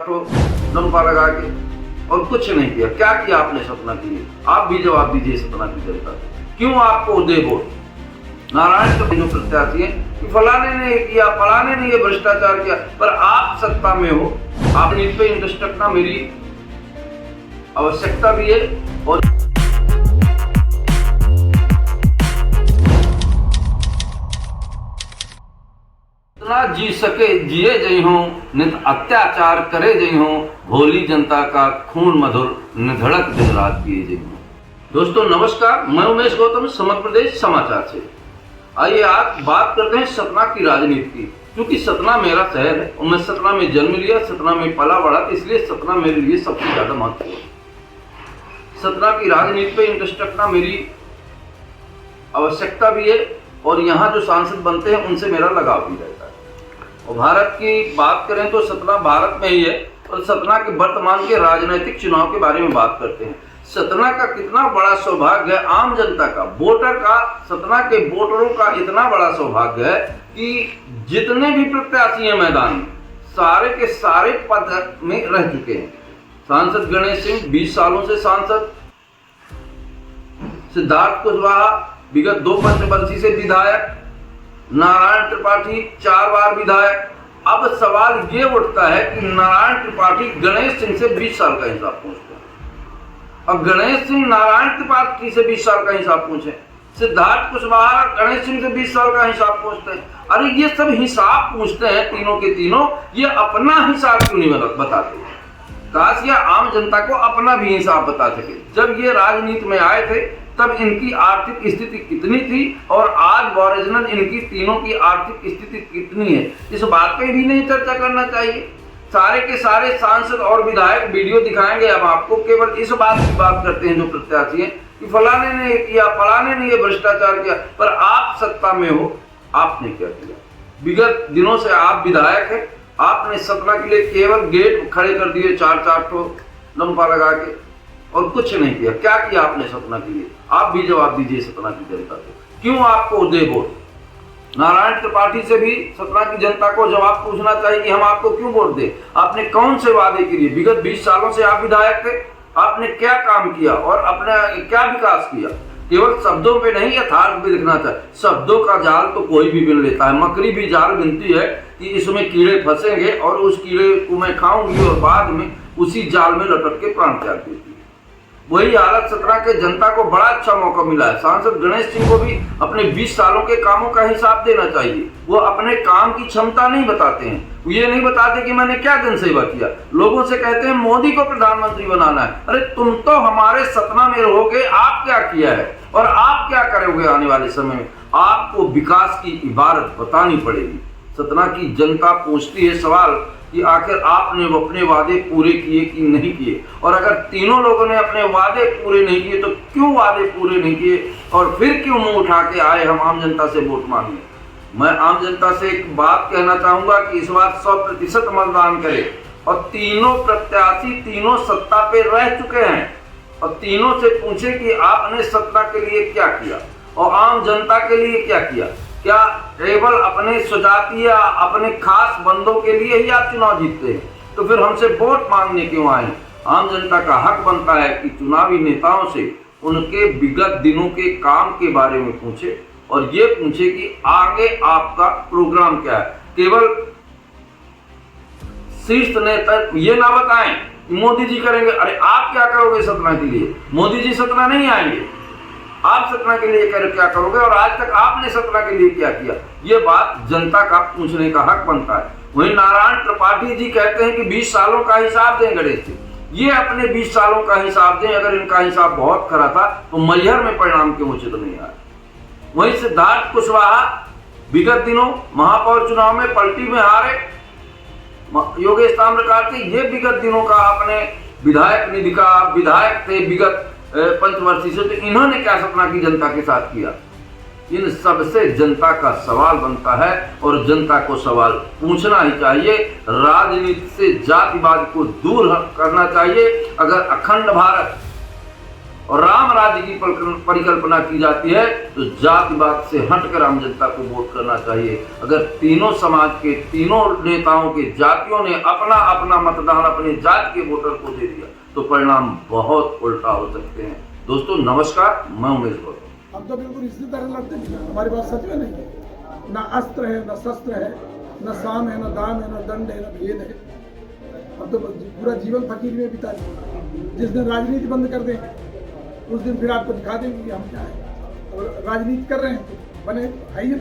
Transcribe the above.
तो लंबा लगा के और कुछ नहीं किया। क्या किया आपने सतना के लिए? आप भी जवाब दीजिए सतना की जनता को। क्यों आपको दे वोट? नारायण तो जो प्रत्याशी है कि फलाने ने किया, फलाने ने ये भ्रष्टाचार किया, पर आप सत्ता में हो, आपने इस पे इंटरेस्ट रखना मेरी आवश्यकता भी है। और इतना जी सके जिए जई हूं, नित अत्याचार करे जई हूं, भोली जनता का खून मधुर निधड़क दिन रात पिए जई हूं। दोस्तों नमस्कार, मैं उमेश गौतम, समग्र प्रदेश समाचार से। आइए आज बात करते हैं सतना की राजनीति की। क्योंकि सतना मेरा शहर है और मैं सतना में जन्म लिया, सतना में पला बढ़ा, इसलिए सतना मेरे लिए सबसे ज्यादा महत्वपूर्ण है। सतना की राजनीति पे इंटरेस्ट रखना मेरी आवश्यकता भी है और यहाँ जो सांसद बनते हैं उनसे मेरा लगाव भी रहता है। और भारत की बात करें तो सतना भारत में ही है और सतना के वर्तमान के राजनीतिक चुनाव के बारे में बात करते हैं। सतना का कितना बड़ा सौभाग्य है, आम जनता का, वोटर का, सतना के वोटरों का इतना बड़ा सौभाग्य है कि जितने भी प्रत्याशी हैं मैदान में, सारे के सारे पद में रह चुके हैं। सांसद गणेश सिंह 20 सालों से सांसद, सिद्धार्थ कुशवाहा विगत 2 पंचवर्षीय से विधायक, नारायण त्रिपाठी 4 बार विधायक। अब सवाल ये उठता है कि नारायण त्रिपाठी गणेश सिंह से 20 साल का हिसाब पूछते हैं और गणेश सिंह नारायण त्रिपाठी से 20 साल का हिसाब पूछे, सिद्धार्थ कुशवाहा गणेश सिंह से 20 साल का हिसाब पूछते हैं। अरे ये सब हिसाब पूछते हैं तीनों के तीनों, ये अपना हिसाब क्यों नहीं बताते? काश या आम जनता को अपना भी हिसाब बता सके। जब ये राजनीति में आए थे तब इनकी आर्थिक स्थिति कितनी थी और आज ओरिजिनल इनकी तीनों की आर्थिक स्थिति कितनी है, इस बात पे भी नहीं चर्चा करना चाहिए। सारे के सारे सांसद और विधायक वीडियो दिखाएंगे हम आपको, केवल इस बात की बात करते हैं जो प्रत्याशी हैं कि फलाने ने किया, फलाने ने ये भ्रष्टाचार किया, पर आप सत्ता में हो, आपने क्या किया? विगत दिनों से आप विधायक हैं, आपने सतना के लिए केवल गेट खड़े कर दिए 4-4 ठो लंबा लगा के और कुछ नहीं किया। क्या किया आपने सतना के लिए? आप भी जवाब दीजिए सतना की जनता को। क्यों आपको दे वोट? नारायण त्रिपाठी से भी सतना की जनता को जवाब पूछना चाहिए कि हम आपको क्यों वोट दें। आपने कौन से वादे किए? विगत 20 सालों से आप विधायक थे, आपने क्या काम किया और अपना क्या विकास किया? केवल शब्दों पे नहीं, यथार्थ भी दिखना चाहिए। शब्दों का जाल तो कोई भी बिन लेता है, मकड़ी भी जाल बिनती है कि इसमें कीड़े फंसेंगे और उस कीड़े को मैं खाऊंगी और बाद में उसी जाल में लटक के प्राण त्याग देती है। वही हालत सतना के जनता को बड़ा अच्छा मौका मिला है। सांसद गणेश सिंह को भी अपने 20 सालों के कामों का हिसाब देना चाहिए। वो अपने काम की क्षमता नहीं बताते हैं, ये नहीं बताते कि मैंने क्या जनसेवा किया। लोगों से कहते हैं मोदी को प्रधानमंत्री बनाना है। अरे तुम तो हमारे सतना में रहोगे, आप क्या किया है और आप क्या करोगे आने वाले समय में? आपको विकास की इबारत बतानी पड़ेगी। सतना की जनता पूछती है सवाल कि आखिर आपने अपने वादे पूरे किए कि नहीं किए, और अगर तीनों लोगों ने अपने वादे पूरे नहीं किए तो क्यों वादे पूरे नहीं किए और फिर क्यों मुंह उठा के आए हम आम जनता से वोट मांगने? मैं आम जनता से एक बात कहना चाहूंगा कि इस बार 100% मतदान करें। और तीनों प्रत्याशी तीनों सत्ता पे रह चुके हैं और तीनों से पूछे कि आपने सत्ता के लिए क्या किया और आम जनता के लिए क्या किया। क्या केवल अपने स्वजाति या अपने खास बंदों के लिए ही आप चुनाव जीतते हैं? तो फिर हमसे वोट मांगने क्यों आए? आम जनता का हक बनता है कि चुनावी नेताओं से उनके विगत दिनों के काम के बारे में पूछे और ये पूछे कि आगे आपका प्रोग्राम क्या है। केवल शीर्ष नेता ये ना बताएं मोदी जी करेंगे। अरे आप क्या करोगे सतना के लिए? मोदी जी सतना नहीं आएंगे, आप सतना के लिए क्या करोगे और आज तक आपने सतना के लिए क्या किया? ये बात जनता का पूछने का हक बनता है। वहीं नारायण त्रिपाठी जी कहते हैं कि 20 सालों का हिसाब दें गणेश जी, ये अपने 20 सालों का हिसाब दें। अगर इनका हिसाब बहुत खरा था तो मैहर में परिणाम क्यों उचित नहीं आया? वहीं सिद्धार्थ कुशवाहा विगत दिनों महापौर चुनाव में पलटी में हारे, योगेश ताम्रकार थे, ये विगत दिनों का अपने विधायक निधि का विधायक थे विगत पंचवर्षीय से, तो इन्होंने क्या सतना की जनता के साथ किया? इन सबसे जनता का सवाल बनता है और जनता को सवाल पूछना ही चाहिए। राजनीति से जातिवाद को दूर करना चाहिए। अगर अखंड भारत और राम राज्य की परिकल्पना की जाती है तो जातिवाद से हटकर आम जनता को वोट करना चाहिए। अगर तीनों समाज के तीनों नेताओं के जातियों ने अपना अपना मतदान अपने जाति के वोटर को दे दिया तो परिणाम बहुत उल्टा हो सकते हैं। दोस्तों नमस्कार, मैं उमेश गौतम। हम तो बिल्कुल इसी तरह लड़ते हैं, हमारी बात सच में नहीं है। न अस्त्र है, न शस्त्र है, न साम है, न दाम है, न दंड है, न भेद है। अब तो पूरा जीवन फकीर में बिता दें। जिस दिन राजनीति बंद कर दें उस दिन फिर आपको दिखा देंगे कि हम क्या है। और राजनीति कर रहे हैं बने आइए।